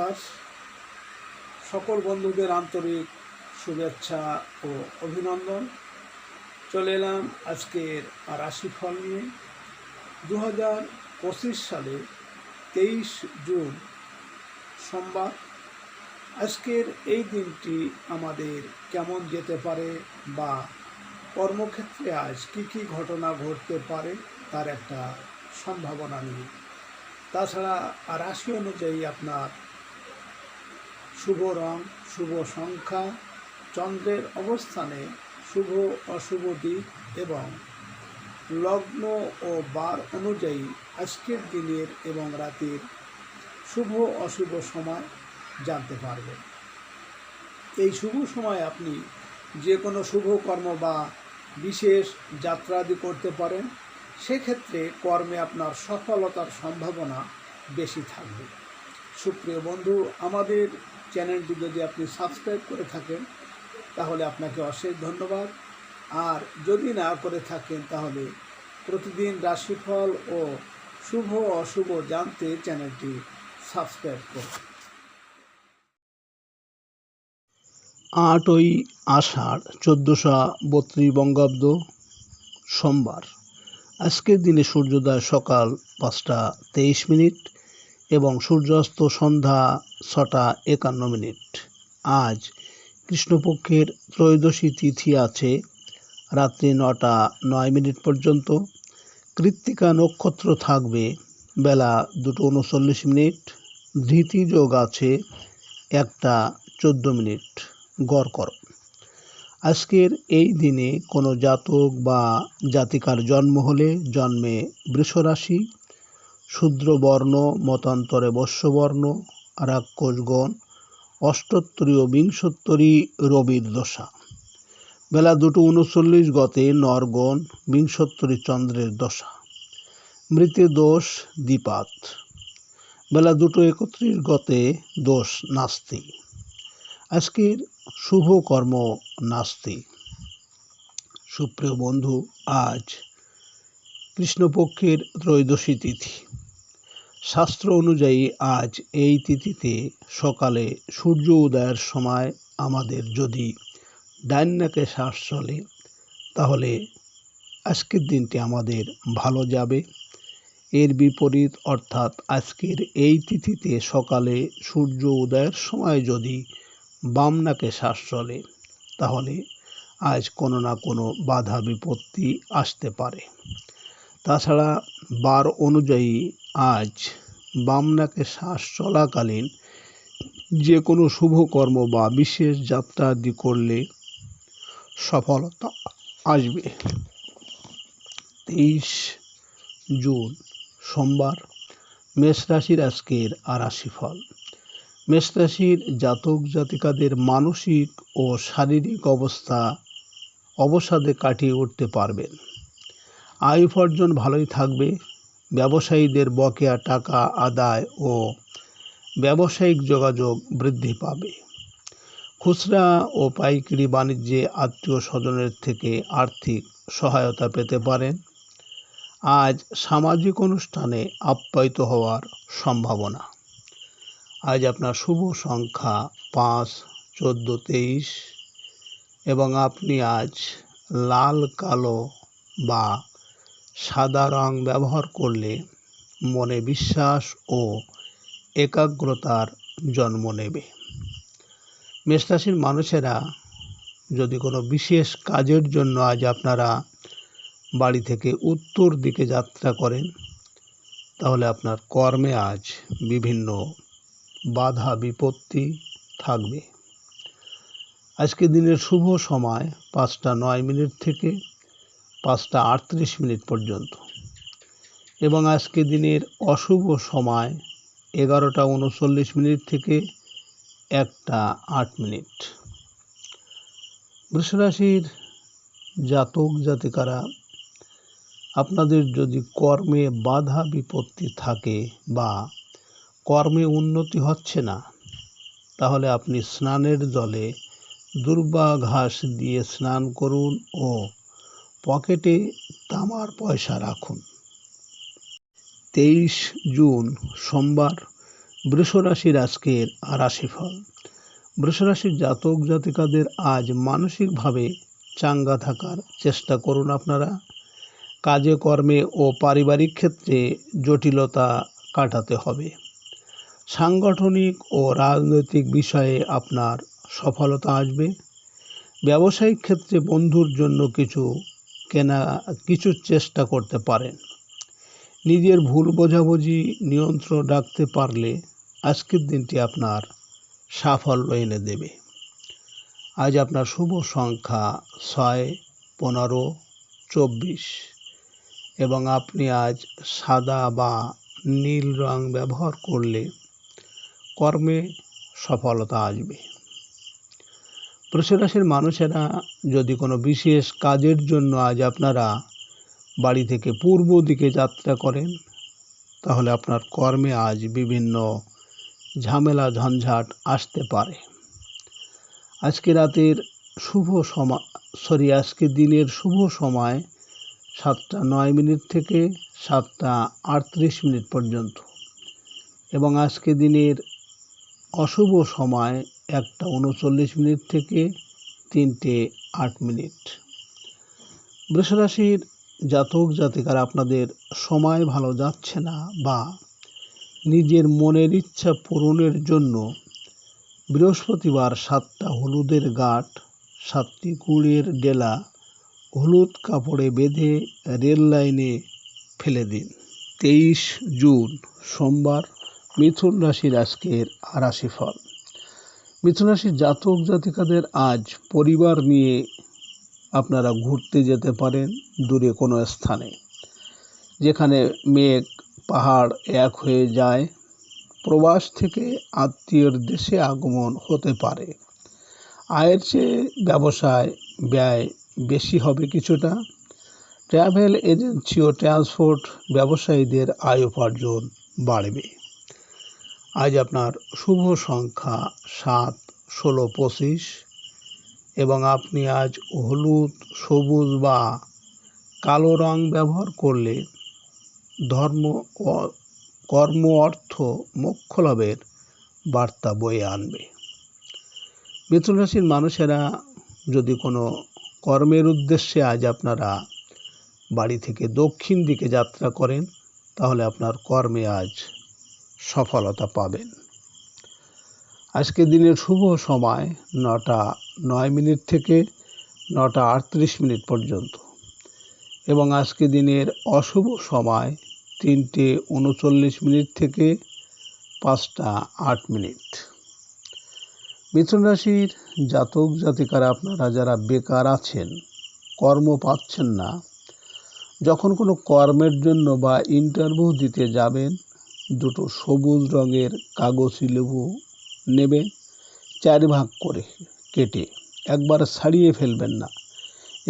নমস্কার। সকল বন্ধুদের আন্তরিক শুভেচ্ছা ও অভিনন্দন। চলে এলাম আজকের রাশিফল নিয়ে। 2025 সালে 23 জুন সোমবার। আজকের এই দিনটি আমাদের কেমন যেতে পারে বা কর্মক্ষেত্রে আজ কী ঘটনা ঘটতে পারে তার একটা সম্ভাবনা নিয়ে। তাছাড়া রাশি অনুযায়ী আপনার শুভ রং, শুভ সংখ্যা, চন্দ্রের অবস্থানে শুভ অশুভ দিক এবং লগ্ন ও বার অনুযায়ী আজকের দিনের এবং রাতের শুভ অশুভ সময় জানতে পারবেন। এই শুভ সময় আপনি যে কোনো শুভ কর্ম বা বিশেষ যাত্রা আদি করতে পারেন। সেক্ষেত্রে কর্মে আপনার সফলতার সম্ভাবনা বেশি থাকবে। সুপ্রিয় বন্ধু, আমাদের চ্যানেলটি যদি আপনি সাবস্ক্রাইব করে থাকেন তাহলে আপনাকে অশেষ ধন্যবাদ। আর যদি না করে থাকেন তাহলে প্রতিদিন রাশিফল ও শুভ অশুভ জানতে চ্যানেলটি সাবস্ক্রাইব করুন। 8ই আষাঢ় 1432 বঙ্গাব্দ সোমবার। আজকের দিনে সূর্যোদয় সকাল 5টা 23 এবং সূর্যাস্ত সন্ধ্যা 6টা 51। আজ কৃষ্ণপক্ষের ত্রয়োদশী তিথি আছে রাত্রি 9টা 9 পর্যন্ত। কৃত্তিকা নক্ষত্র থাকবে বেলা 2:39। ধৃতি যোগ আছে 1টা 14। গড়কর। আজকের এই দিনে কোনো জাতক বা জাতিকার জন্ম হলে জন্মে বৃষরাশি, শূদ্রবর্ণ, মতান্তরে বৈশ্যবর্ণ, রাক্ষসগণ, অষ্টোত্তরী ও বিংশোত্তরী রবির দশা। বেলা 2:39 গতে নরগণ, বিংশোত্তরী চন্দ্রের দশা। মৃতে দোষ দ্বিপাত। বেলা 2:31 গতে দোষ নাস্তি। আজকের শুভ কর্ম নাস্তি। সুপ্রিয় বন্ধু, আজ কৃষ্ণপক্ষের ত্রয়োদশী তিথি। শাস্ত্র অনুযায়ী আজ এই তিথিতে সকালে সূর্য উদয়ের সময় আমাদের যদি ডান নাকে শ্বাস চলে তাহলে আজকের দিনটি আমাদের ভালো যাবে। এর বিপরীত অর্থাৎ আজকের এই তিথিতে সকালে সূর্য উদয়ের সময় যদি বাম নাকে শ্বাস চলে তাহলে আজ কোনো না কোনো বাধা বিপত্তি আসতে পারে। তাছাড়া বার অনুযায়ী আজ বাম নাকে শ্বাস চলাকালীন যে কোনো শুভ কর্ম বা বিশেষ যাত্রা আদি করলে সফলতা আসবে। 23 জুন সোমবার। মেষ রাশির আজকের রাশিফল। মেষ রাশির জাতক জাতিকাদের মানসিক ও শারীরিক অবস্থা অবসাদে কাটিয়ে উঠতে পারবেন। আয় উপার্জন ভালোই থাকবে। ব্যবসায়ীদের বকেয়া টাকা আদায় ও ব্যবসায়িক যোগাযোগ বৃদ্ধি পাবে। খুচরা ও পাইকারি বাণিজ্যে আত্মীয় স্বজনের থেকে আর্থিক সহায়তা পেতে পারেন। আজ সামাজিক অনুষ্ঠানে আপ্যায়িত হওয়ার সম্ভাবনা। আজ আপনার শুভ সংখ্যা 5, 14, 23 এবং আপনি আজ লাল, কালো বা সাদা রং ব্যবহার করলে মনে বিশ্বাস ও একাগ্রতার জন্ম নেবে। মেষ রাশির মানুষেরা যদি কোনো বিশেষ কাজের জন্য আজ আপনারা বাড়ি থেকে উত্তর দিকে যাত্রা করেন তাহলে আপনার কর্মে আজ বিভিন্ন বাধা বিপত্তি থাকবে। আজকে দিনের শুভ সময় 5টা 9 থেকে 5টা 38 পর্যন্ত এবং আজকে দিনের অশুভ সময় 11টা 39 থেকে 1টা 8। বৃষরাশির জাতক জাতিকারা আপনাদের যদি কর্মে বাধা বিপত্তি থাকে বা কর্মে উন্নতি হচ্ছে না তাহলে আপনি স্নানের জলে দুর্বা ঘাস দিয়ে স্নান করুন ও পকেটে তামার পয়সা রাখুন। 23 জুন সোমবার। বৃষরাশির আজকের রাশিফল। বৃষরাশির জাতক জাতিকাদের আজ মানসিকভাবে চাঙ্গা থাকার চেষ্টা করুন। আপনারা কাজে কর্মে ও পারিবারিক ক্ষেত্রে জটিলতা কাটাতে হবে। সাংগঠনিক ও রাজনৈতিক বিষয়ে আপনার সফলতা আসবে। ব্যবসায়িক ক্ষেত্রে বন্ধুর জন্য কিছু চেষ্টা করতে পারেন। নিজের ভুল বোঝাবুঝি নিয়ন্ত্রণ রাখতে পারলে আজকের দিনটি আপনার সাফল্য এনে দেবে। আজ আপনার শুভ সংখ্যা 6, 15, 24 এবং আপনি আজ সাদা বা নীল রং ব্যবহার করলে কর্মে সফলতা আসবে। বৃষরাশির মানুষেরা যদি কোনো বিশেষ কাজের জন্য আজ আপনারা বাড়ি থেকে পূর্ব দিকে যাত্রা করেন, তাহলে আপনার কর্মে আজ বিভিন্ন ঝামেলা ঝঞ্ঝাট আসতে পারে। আজকে দিনের শুভ সময় 7:09 থেকে 7:38 পর্যন্ত এবং আজকে দিনের অশুভ সময় 1:39 থেকে 3:08। বৃষরাশির জাতক জাতিকারা আপনাদের সময় ভালো যাচ্ছে না বা নিজের মনের ইচ্ছা পূরণের জন্য বৃহস্পতিবার 7টা হলুদের গাঁট, 7টি গুড়ের ডেলা হলুদ কাপড়ে বেঁধে রেল লাইনে ফেলে দিন। 23 জুন সোমবার মিথুন রাশির আজকের রাশিফল। মিথুন রাশির জাতক জাতিকাদের আজ পরিবার নিয়ে আপনারা ঘুরতে যেতে পারেন দূরে কোনো স্থানে, যেখানে মেঘ পাহাড় এক হয়ে যায়। প্রবাস থেকে আত্মীয়র দেশে আগমন হতে পারে। আয়ের চেয়ে ব্যবসায় ব্যয় বেশি হবে কিছুটা। ট্রাভেল এজেন্সি ও ট্রান্সপোর্ট ব্যবসায়ীদের আয় উপার্জন বাড়বে। আজ আপনার শুভ সংখ্যা 7, 16, 25 এবং আপনি আজ হলুদ, সবুজ বা কালো রং ব্যবহার করলে কর্ম, অর্থ, মোক্ষ লাভের বার্তা বয়ে আনবে। মিথুন রাশির মানুষেরা যদি কোনো কর্মের উদ্দেশ্যে আজ আপনারা বাড়ি থেকে দক্ষিণ দিকে যাত্রা করেন, তাহলে আপনার কর্মে আজ সফলতা পাবেন। আজকে দিনের শুভ সময় 9:09 থেকে 9:38 পর্যন্ত এবং আজকে দিনের অশুভ সময় 3:39 থেকে 5:08। মিথুন রাশির জাতক জাতিকারা আপনারা যারা বেকার আছেন, কর্ম পাচ্ছেন না, যখন কোনো কর্মের জন্য বা ইন্টারভিউ দিতে যাবেন, 2টো সবুজ রঙের কাগজি লেবু নেবেন, 4 ভাগ করে কেটে একবার ছাড়িয়ে ফেলবেন না।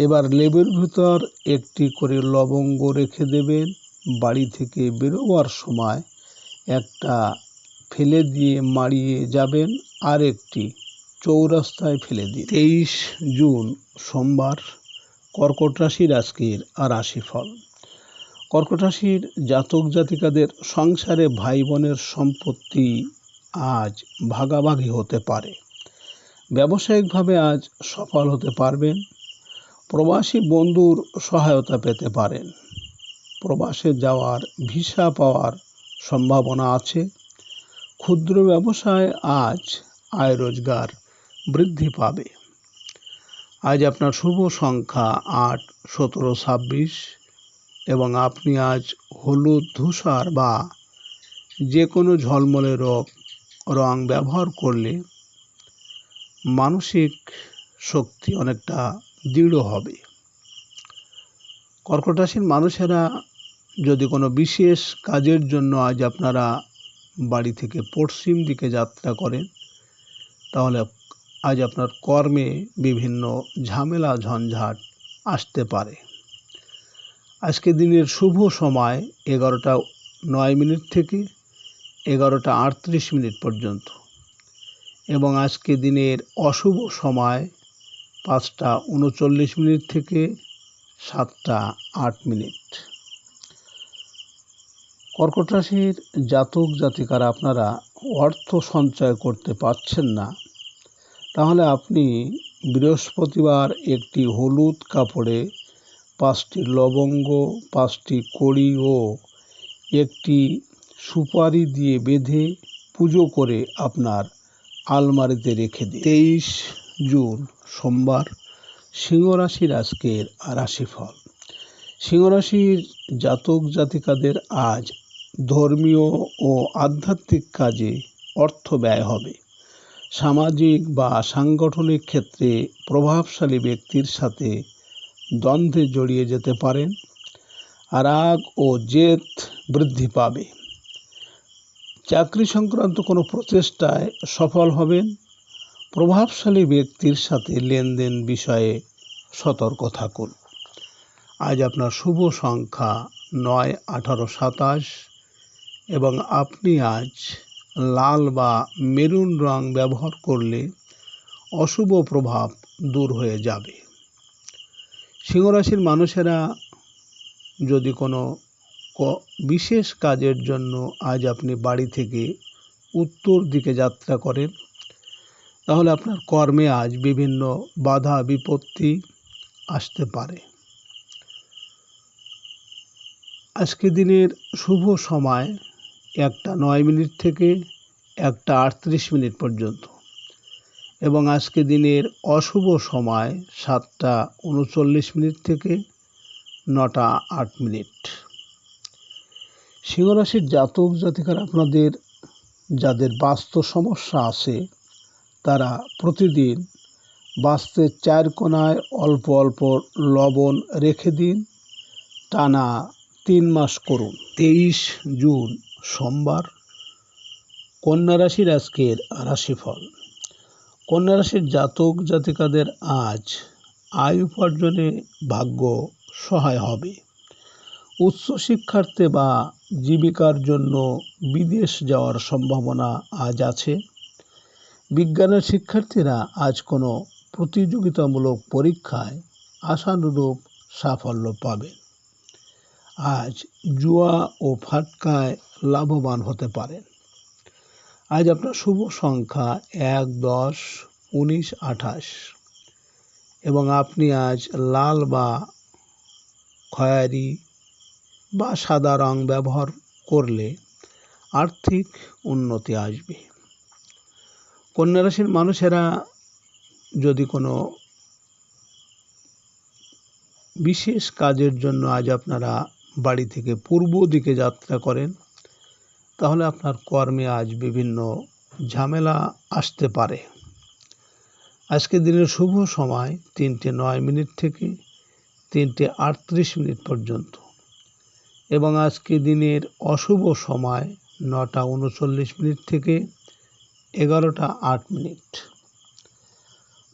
এবার লেবুর ভিতর একটি করে লবঙ্গ রেখে দেবেন। বাড়ি থেকে বেরোবার সময় একটা ফেলে দিয়ে মাড়িয়ে যাবেন, আর একটি চৌরাস্তায় ফেলে দিন। 23 জুন সোমবার কর্কট রাশির আজকের রাশিফল। কর্কট রাশির জাতক জাতিকাদের সংসারে ভাই বোনের সম্পত্তি আজ ভাগাভাগি হতে পারে। ব্যবসায়িকভাবে আজ সফল হতে পারবেন। প্রবাসী বন্ধুর সহায়তা পেতে পারেন। প্রবাসে যাওয়ার ভিসা পাওয়ার সম্ভাবনা আছে। ক্ষুদ্র ব্যবসায় আজ আয় রোজগার বৃদ্ধি পাবে। আজ আপনার শুভ সংখ্যা 8, 17, 26 এবং আপনি আজ হলুদ, ধূসর বা যে কোনো ঝলমলে রং ব্যবহার করলে মানসিক শক্তি অনেকটা দৃঢ় হবে। কর্কট রাশির মানুষেরা যদি কোনো বিশেষ কাজের জন্য আজ আপনারা বাড়ি থেকে পশ্চিম দিকে যাত্রা করেন, তাহলে আজ আপনার কর্মে বিভিন্ন ঝামেলা ঝঞ্ঝাট আসতে পারে। আজকে দিনের শুভ সময় 11:09 থেকে 11:38 পর্যন্ত এবং আজকে দিনের অশুভ সময় 5:39 থেকে 7:08। কর্কট রাশির জাতক জাতিকারা আপনারা অর্থ সঞ্চয় করতে পারছেন না, তাহলে আপনি বৃহস্পতিবার একটি হলুদ কাপড়ে 5টি লবঙ্গ, 5টি কড়ি ও একটি সুপারি দিয়ে বেঁধে পুজো করে আপনার আলমারিতে রেখে দিন। 23 জুন সোমবার, সিংহ রাশির আজকের রাশিফল। সিংহ রাশির জাতক জাতিকাদের আজ ধর্মীয় ও আধ্যাত্মিক কাজে অর্থ ব্যয় হবে। সামাজিক বা সাংগঠনিক ক্ষেত্রে প্রভাবশালী ব্যক্তির সাথে দ্বন্দ্বে জড়িয়ে যেতে পারেন। রাগ ও জেদ বৃদ্ধি পাবে। চাকরি সংক্রান্ত কোনো প্রচেষ্টায় সফল হবেন। প্রভাবশালী ব্যক্তির সাথে লেনদেন বিষয়ে সতর্ক থাকুন। আজ আপনার শুভ সংখ্যা 9, 18, 27 এবং আপনি আজ লাল বা মেরুন রং ব্যবহার করলে অশুভ প্রভাব দূর হয়ে যাবে। সিংহ রাশির মানুষেরা যদি কোনো বিশেষ কাজের জন্য আজ আপনি বাড়ি থেকে উত্তর দিকে যাত্রা করেন, তাহলে আপনার কর্মে আজ বিভিন্ন বাধা বিপত্তি আসতে পারে। আজকে দিনের শুভ সময় 1:09 থেকে 1:38 পর্যন্ত এবং আজকে দিনের অশুভ সময় 7:39 থেকে 9:08। সিংহ রাশির জাতক জাতিকারা আপনাদের যাদের বাস্তু সমস্যা আছে, তারা প্রতিদিন বাস্তের 4 কোণায় অল্প অল্প লবণ রেখে দিন। টানা 3 মাস করুন। 23 জুন সোমবার, কন্যা রাশির আজকের রাশিফল। কন্যা রাশির জাতক জাতিকাদের আজ আয় উপার্জনে ভাগ্য সহায় হবে। উচ্চশিক্ষার্থে বা জীবিকার জন্য বিদেশ যাওয়ার সম্ভাবনা আজ আছে। বিজ্ঞানের শিক্ষার্থীরা আজ কোনো প্রতিযোগিতামূলক পরীক্ষায় আশানুরূপ সাফল্য পাবেন। আজ জুয়া ও ফাটকায় লাভবান হতে পারেন। আজ আপনার শুভ সংখ্যা 1, 10, 19, 28 এবং আপনি আজ লাল বা খয়েরি বা সাদা রং ব্যবহার করলে আর্থিক উন্নতি আসবে। কন্যা রাশির মানুষেরা যদি কোনো বিশেষ কাজের জন্য আজ আপনারা বাড়ি থেকে পূর্ব দিকে যাত্রা করেন, তাহলে আপনার কর্মে আজ বিভিন্ন ঝামেলা আসতে পারে। আজকে দিনের শুভ সময় 3:09 থেকে 3:38 পর্যন্ত এবং আজকে দিনের অশুভ সময় 9:39 থেকে 11:08।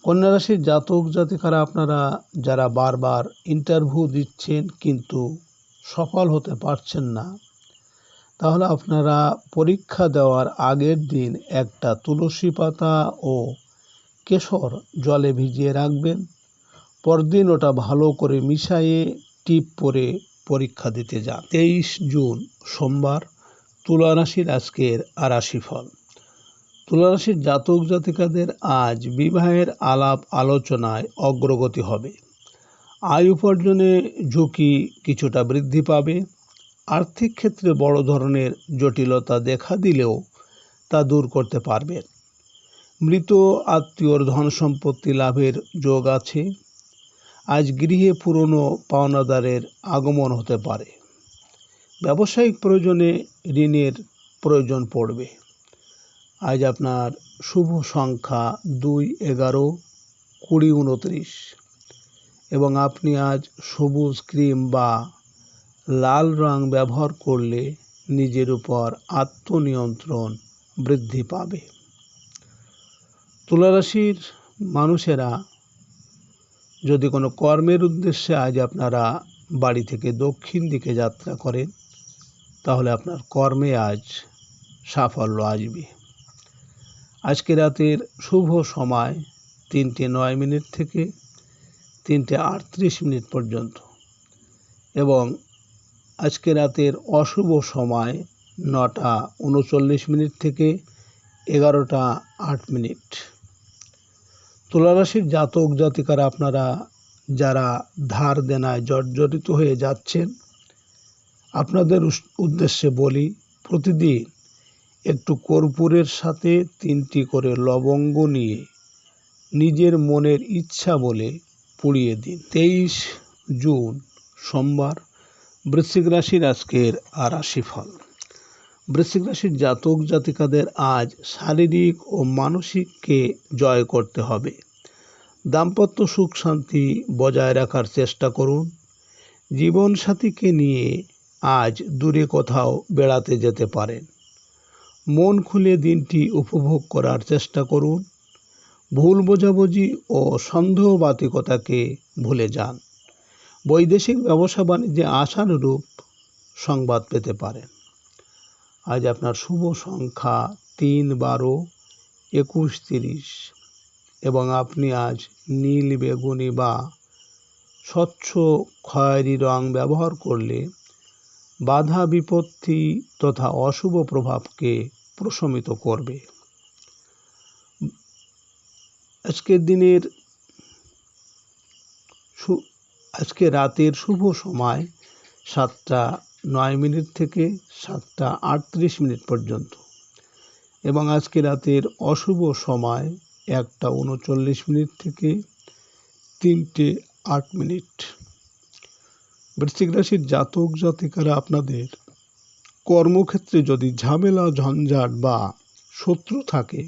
কন্যা রাশির জাতক জাতিকারা আপনারা যারা বারবার ইন্টারভিউ দিচ্ছেন কিন্তু সফল হতে পারছেন না, তাহলে আপনারা পরীক্ষা দেওয়ার আগের দিন একটা তুলসী পাতা ও কেশর জলে ভিজিয়ে রাখবেন। পরদিন ওটা ভালো করে মিশিয়ে টিপ পরে পরীক্ষা দিতে যান। 23 জুন সোমবার, তুলা রাশির আজকের রাশিফল। তুলা রাশির জাতক জাতিকাদের আজ বিবাহের আলাপ আলোচনায় অগ্রগতি হবে। আয় উপার্জনে ঝুঁকি কিছুটা বৃদ্ধি পাবে। আর্থিক ক্ষেত্রে বড় ধরনের জটিলতা দেখা দিলেও তা দূর করতে পারবেন। মৃত আত্মীয়র ধন সম্পত্তি লাভের যোগ আছে। আজ গৃহে পুরনো পাওনাদারের আগমন হতে পারে। ব্যবসায়িক প্রয়োজনে ঋণের প্রয়োজন পড়বে। আজ আপনার শুভ সংখ্যা 2, 11, 20, 29 এবং আপনি আজ সবুজ ক্রিম বা লাল রং ব্যবহার করলে নিজের উপর আত্মনিয়ন্ত্রণ বৃদ্ধি পাবে। তুলা রাশির মানুষেরা যদি কোনো কর্মের উদ্দেশ্যে আজ আপনারা বাড়ি থেকে দক্ষিণ দিকে যাত্রা করেন, তাহলে আপনার কর্মে আজ সাফল্য আসবে। আজকে রাতের শুভ সময় 3:09 থেকে 3:38 পর্যন্ত এবং আজকে রাতের অশুভ সময় 9:39 থেকে 11:08। তুলা রাশির জাতক জাতিকারা আপনারা যারা ধার দেনায় জর্জরিত হয়ে যাচ্ছেন, আপনাদের উদ্দেশ্যে বলি, প্রতিদিন একটু কর্পূরের সাথে 3টি করে লবঙ্গ নিয়ে নিজের মনের ইচ্ছা বলে পুড়িয়ে দিন। 23 জুন সোমবার, বৃশ্চিক রাশির আজকের রাশিফল। বৃশ্চিক রাশির জাতক জাতিকাদের আজ শারীরিক ও মানসিককে জয় করতে হবে। দাম্পত্য সুখ শান্তি বজায় রাখার চেষ্টা করুন। জীবনসাথীকে নিয়ে আজ দূরে কোথাও বেড়াতে যেতে পারেন। মন খুলে দিনটি উপভোগ করার চেষ্টা করুন। ভুল বোঝাবুঝি ও সন্দেহবাতিকতাকে ভুলে যান। বৈদেশিক ব্যবসা বাণিজ্যে আশানুরূপ সংবাদ পেতে পারেন। আজ আপনার শুভ সংখ্যা 3, 12, 21, 30 এবং আপনি আজ নীল, বেগুনি বা স্বচ্ছ খয়েরি রং ব্যবহার করলে বাধা বিপত্তি তথা অশুভ প্রভাবকে প্রশমিত করবে। আজকে রাতের শুভ সময় 7:09 থেকে 7:38 পর্যন্ত এবং আজকে রাতের অশুভ সময় 1:39 থেকে 3:08। বৃশ্চিক রাশির জাতক জাতিকারা আপনাদের কর্মক্ষেত্রে যদি ঝামেলা ঝঞ্ঝাট বা শত্রু থাকে,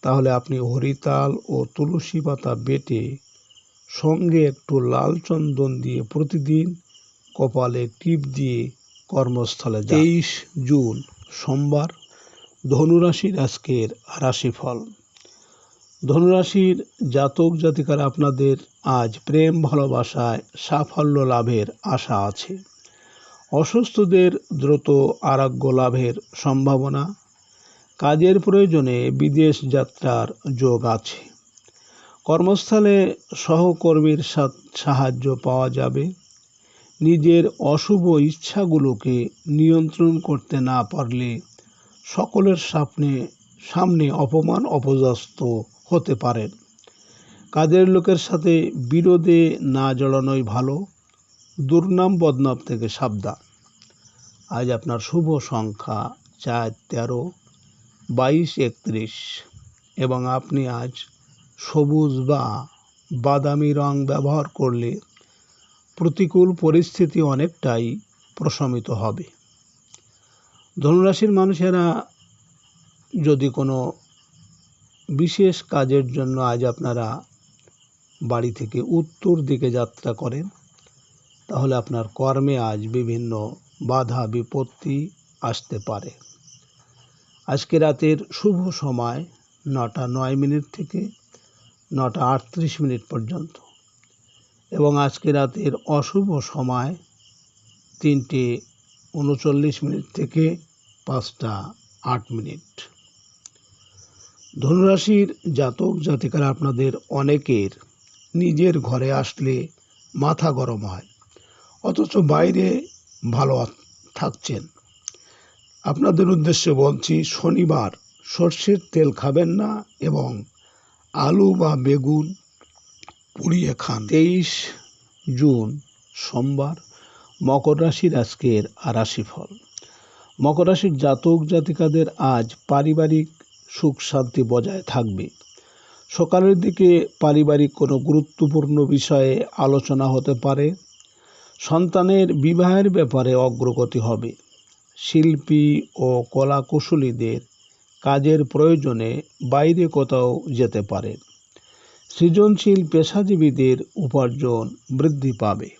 তাহলে আপনি হরিতাল ও তুলসী পাতা বেটে সঙ্গে একটু লাল চন্দন দিয়ে প্রতিদিন কপালে টিপ দিয়ে কর্মস্থলে যান। 23 জুন সোমবার, ধনুরাশির আজকের রাশিফল। ধনুরাশির জাতক জাতিকারা আপনাদের আজ প্রেম ভালোবাসায় সাফল্য লাভের আশা আছে। অসুস্থদের দ্রুত আরোগ্য লাভের সম্ভাবনা। কাজের প্রয়োজনে বিদেশ যাত্রার যোগ আছে। কর্মস্থলে সহকর্মীর সাহায্য পাওয়া যাবে। নিজের অশুভ ইচ্ছাগুলোকে নিয়ন্ত্রণ করতে না পারলে সকলের সামনে অপমান অপদস্থ হতে পারেন। কাজের লোকের সাথে বিরোধে না জড়ানোই ভালো। দুর্নাম বদনাম থেকে সাবধান। আজ আপনার শুভ সংখ্যা 4, 13, 22, 31 এবং আপনি আজ সবুজ বা বাদামি রং ব্যবহার করলে প্রতিকূল পরিস্থিতি অনেকটাই প্রশমিত হবে। ধনুরাশির মানুষেরা যদি কোনো বিশেষ কাজের জন্য আজ আপনারা বাড়ি থেকে উত্তর দিকে যাত্রা করেন, তাহলে আপনার কর্মে আজ বিভিন্ন বাধা বিপত্তি আসতে পারে। আজকে রাতের শুভ সময় 9:09 থেকে 9:38 পর্যন্ত এবং আজকে রাতের অশুভ সময় 3:39 থেকে 5:08। ধনুরাশির জাতক জাতিকারা আপনাদের অনেকের নিজের ঘরে আসলে মাথা গরম হয়, অথচ বাইরে ভালো থাকছেন। আপনাদের উদ্দেশ্যে বলছি, শনিবার সর্ষের তেল খাবেন না এবং আলু বা বেগুন পুড়িয়ে খান। 23 জুন সোমবার, মকর রাশির আজকের রাশিফল। মকর রাশির জাতক জাতিকাদের আজ পারিবারিক সুখ শান্তি বজায় থাকবে। সকালের দিকে পারিবারিক কোনো গুরুত্বপূর্ণ বিষয়ে আলোচনা হতে পারে। সন্তানের বিবাহের ব্যাপারে অগ্রগতি হবে। শিল্পী ও কলাকুশলীদের কাজের প্রয়োজনে বাইরে কোথাও যেতে পারেন। সৃজনশীল পেশাজীবীদের উপার্জন বৃদ্ধি পাবে।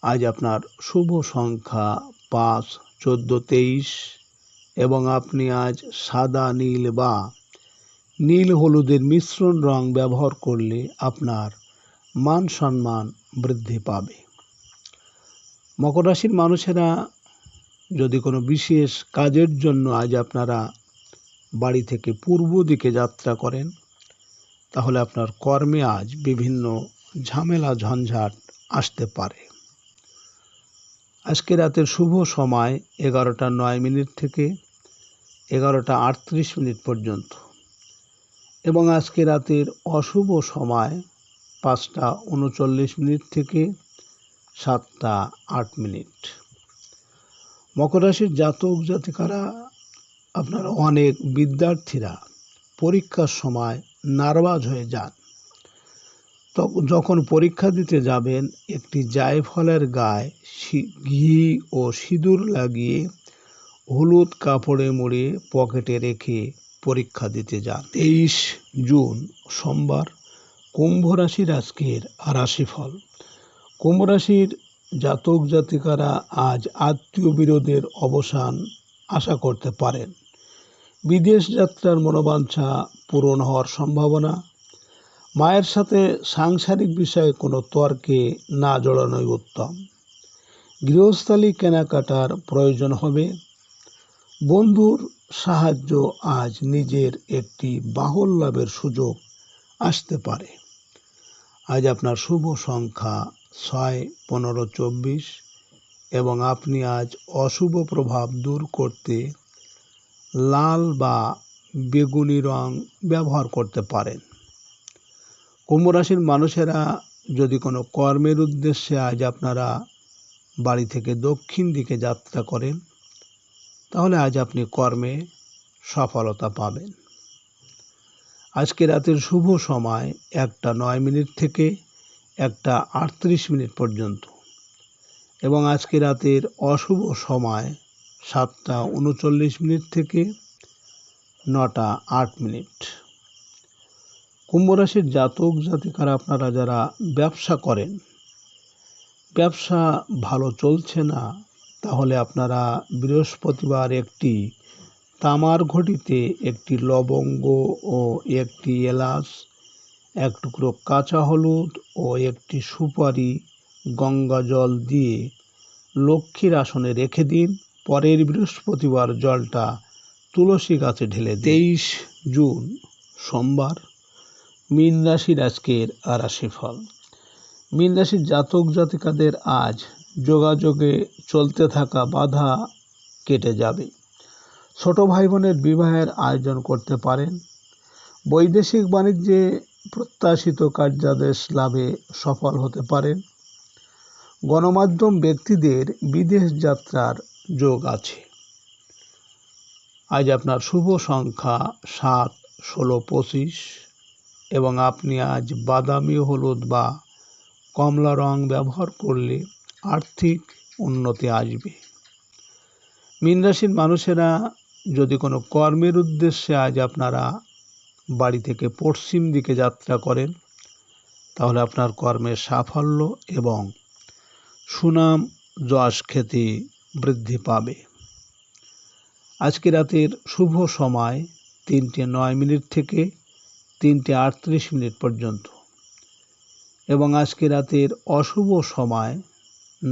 আজ আপনার শুভ সংখ্যা 5, 14, 23 এবং আপনি আজ সাদা, নীল বা নীল হলুদের মিশ্রণ রং ব্যবহার করলে আপনার মান সম্মান বৃদ্ধি পাবে। মকর রাশির মানুষেরা যদি কোনো বিশেষ কাজের জন্য আজ আপনারা বাড়ি থেকে পূর্ব দিকে যাত্রা করেন, তাহলে আপনার কর্মে আজ বিভিন্ন ঝামেলা ঝঞ্ঝাট আসতে পারে। আজকে রাতের শুভ সময় 11:09 থেকে 11:38 পর্যন্ত এবং আজকে রাতের অশুভ সময় 5:39 থেকে 7:08। মকর রাশির জাতক জাতিকারা, আপনারা অনেক বিদ্যার্থীরা পরীক্ষার সময় নার্ভাস হয়ে যান। যখন পরীক্ষা দিতে যাবেন, একটি জায়ফলের গায়ে ঘি ও সিঁদুর লাগিয়ে হলুদ কাপড়ে মুড়ে পকেটে রেখে পরীক্ষা দিতে যান। 23 জুন সোমবার, কুম্ভ রাশির আজকের রাশিফল। কুম্ভ রাশির জাতক জাতিকারা আজ আত্মীয় বিরোধের অবসান আশা করতে পারেন। বিদেশ যাত্রার মনোবাঞ্ছা পূরণ হওয়ার সম্ভাবনা। মায়ের সাথে সাংসারিক বিষয়ে কোনো তর্কে না জড়ানোই উত্তম। গৃহস্থালী কেনাকাটার প্রয়োজন হবে। বন্ধুর সাহায্য আজ নিজের একটি বাহন লাভের সুযোগ আসতে পারে। আজ আপনার শুভ সংখ্যা 6, 15, 24 এবং আপনি আজ অশুভ প্রভাব দূর করতে লাল বা বেগুনি রং ব্যবহার করতে পারেন। কুম্ভ রাশির মানুষেরা যদি কোনো কর্মের উদ্দেশ্যে আজ আপনারা বাড়ি থেকে দক্ষিণ দিকে যাত্রা করেন, তাহলে আজ আপনি কর্মে সফলতা পাবেন। আজকে রাতের শুভ সময় 1:09 থেকে 1:38 পর্যন্ত এবং আজকে রাতের অশুভ সময় 7:39 থেকে 9:08। কুম্ভ রাশির জাতক জাতিকারা, আপনারা যারা ব্যবসা করেন, ব্যবসা ভালো চলছে না, তাহলে আপনারা বৃহস্পতিবার একটি তামার ঘটিতে একটি লবঙ্গ ও একটি এলাচ, এক টুকরো কাঁচা হলুদ ও একটি সুপারি গঙ্গা জল দিয়ে লক্ষ্মীর আসনে রেখে দিন। পরের বৃহস্পতিবার জলটা তুলসী গাছে ঢেলে দিন। 23 জুন সোমবার, মীন রাশির আজকের রাশিফল। মীন রাশির জাতক জাতিকাদের আজ যোগাযোগে চলতে থাকা বাধা কেটে যাবে। ছোট ভাই বোনের বিবাহের আয়োজন করতে পারেন। বৈদেশিক বাণিজ্যে প্রত্যাশিত কার্যাদেশ লাভে সফল হতে পারেন। গণমাধ্যম ব্যক্তিদের বিদেশ যাত্রার যোগ আছে। আজ আপনার শুভ সংখ্যা 7, 16, 25 এবং আপনি আজ বাদামি, হলুদ বা কমলা রং ব্যবহার করলে আর্থিক উন্নতি আসবে। মীন রাশির মানুষেরা যদি কোনো কর্মের উদ্দেশ্যে আজ আপনারা বাড়ি থেকে পশ্চিম দিকে যাত্রা করেন, তাহলে আপনার কর্মের সাফল্য এবং সুনাম যশ খ্যাতি বৃদ্ধি পাবে। আজকে রাতের শুভ সময় 3:09 থেকে 3:38 পর্যন্ত এবং আজকে রাতের অশুভ সময়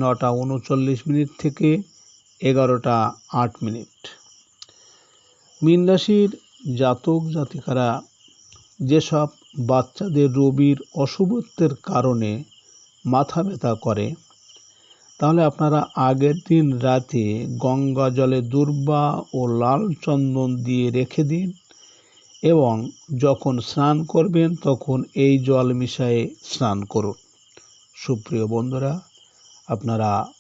9:39 থেকে 11:08। মীন রাশির জাতক জাতিকারা, যেসব বাচ্চাদের রবির অশুভত্বের কারণে মাথা ব্যথা করে, তাহলে আপনারা আগের দিন রাতে গঙ্গা জলে দূর্বা ও লাল চন্দন দিয়ে রেখে দিন এবং যখন স্নান করবেন তখন এই জল মিশিয়ে স্নান করুন। সুপ্রিয় বন্ধুরা, আপনারা